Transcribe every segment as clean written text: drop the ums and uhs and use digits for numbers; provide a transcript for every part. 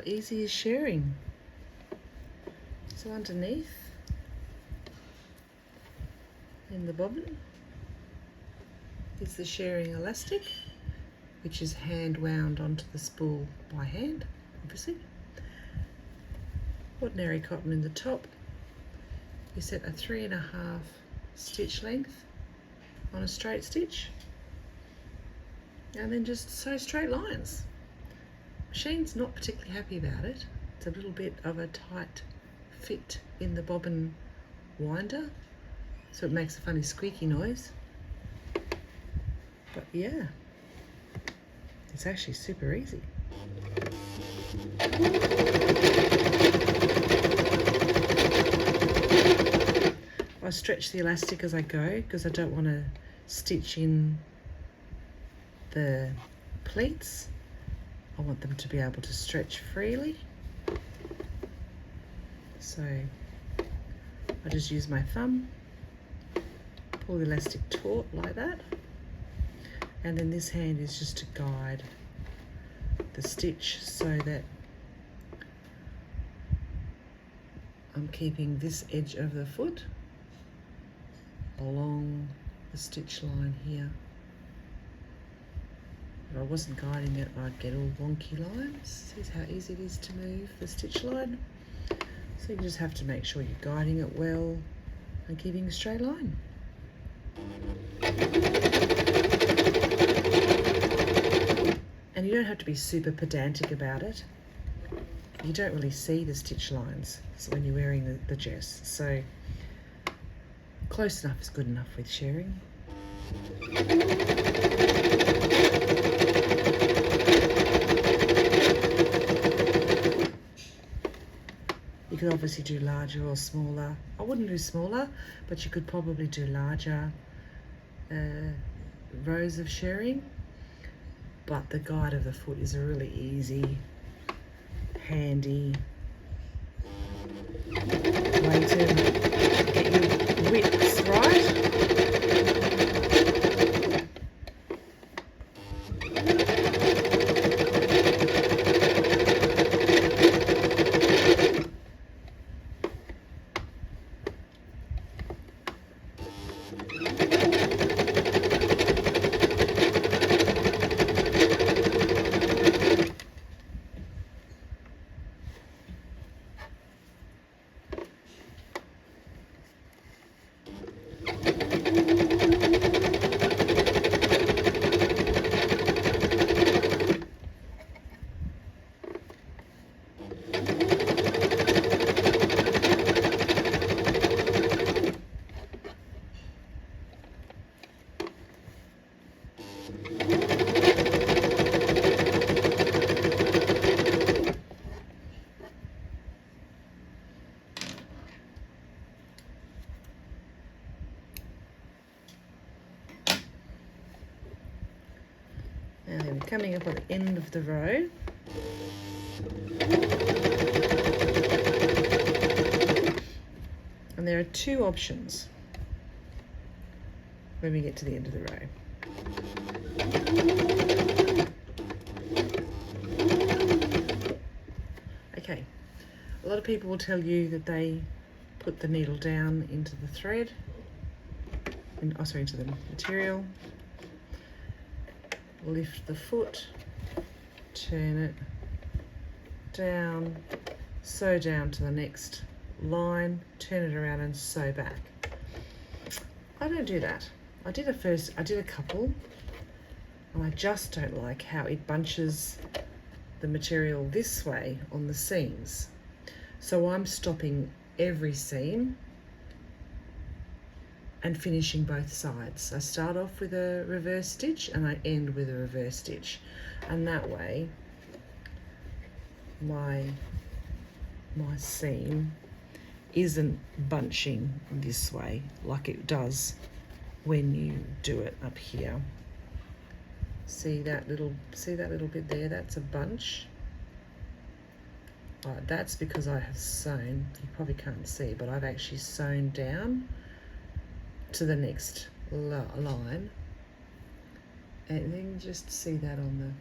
easy is shirring. So underneath, in the bobbin, is the shirring elastic, which is hand wound onto the spool by hand, obviously. Ordinary cotton in the top. You set a 3.5 stitch length on a straight stitch, and then just sew straight lines. Machine's not particularly happy about it. It's a little bit of a tight fit in the bobbin winder, so it makes a funny squeaky noise. But yeah, it's actually super easy. I stretch the elastic as I go because I don't want to stitch in the pleats. I want them to be able to stretch freely. So I just use my thumb, pull the elastic taut like that, and then this hand is just to guide the stitch so that I'm keeping this edge of the foot along the stitch line here. If I wasn't guiding it, I'd get all wonky lines. See how easy it is to move the stitch line? So you just have to make sure you're guiding it well and keeping a straight line. And you don't have to be super pedantic about it. You don't really see the stitch lines when you're wearing the dress. So close enough is good enough with shirring. You could obviously do larger or smaller. I wouldn't do smaller, but you could probably do larger rows of shirring. But the guide of the foot is a really easy, handy way to get your widths right. Now then, we're coming up on the end of the row. And there are two options when we get to the end of the row. Okay, a lot of people will tell you that they put the needle down into the thread, into the material, lift the foot, turn it down, sew down to the next line, turn it around and sew back. I don't do that. I did a couple, and I just don't like how it bunches the material this way on the seams. So I'm stopping every seam and finishing both sides. I start off with a reverse stitch and I end with a reverse stitch, and that way my seam isn't bunching this way like it does when you do it up here. See that little bit there? That's a bunch. That's because I have sewn, you probably can't see, but I've actually sewn down to the next line, and then just see that on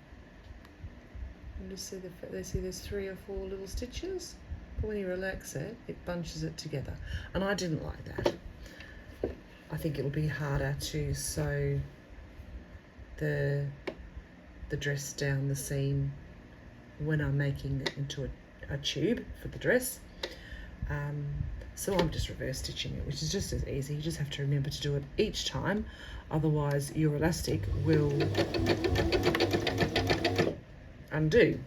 And just see there's 3 or 4 little stitches. But when you relax it, it bunches it together. And I didn't like that. I think it'll be harder to sew the dress down the seam when I'm making it into a tube for the dress. So I'm just reverse stitching it, which is just as easy. You just have to remember to do it each time, otherwise your elastic will undo.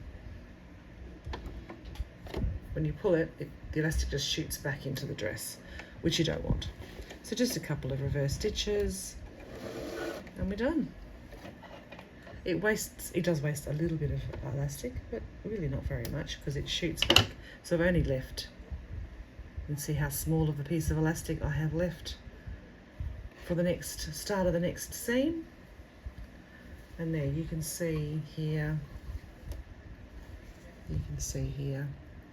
When you pull it, the elastic just shoots back into the dress, which you don't want. So just a couple of reverse stitches and we're done. It does waste a little bit of elastic, but really not very much because it shoots back. So I've only left, you can see how small of a piece of elastic I have left for the next start of the next seam. And there you can see here,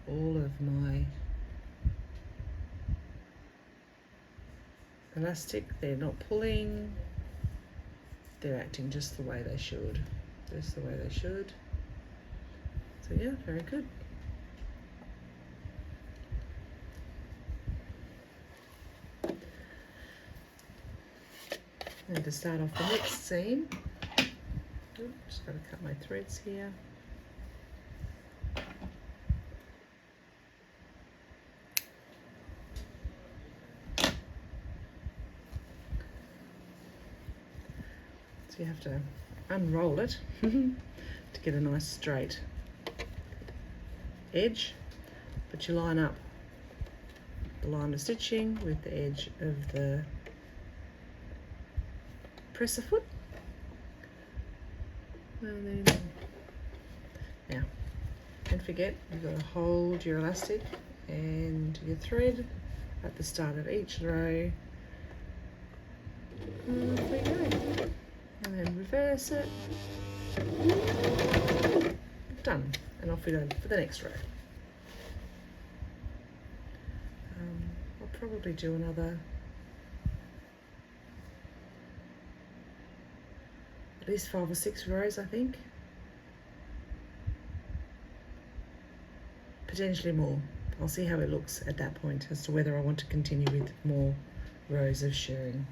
all of my elastic. They're not pulling, they're acting just the way they should. So yeah, very good. And to start off the next seam, just got to cut my threads here. So you have to unroll it to get a nice straight edge, but you line up the line of stitching with the edge of the presser foot. And then, now, don't forget, you've got to hold your elastic and your thread at the start of each row. And off we go. And then reverse it. Done. And off we go for the next row. I'll probably do another at least 5 or 6 rows, I think. Potentially more. I'll see how it looks at that point as to whether I want to continue with more rows of shirring.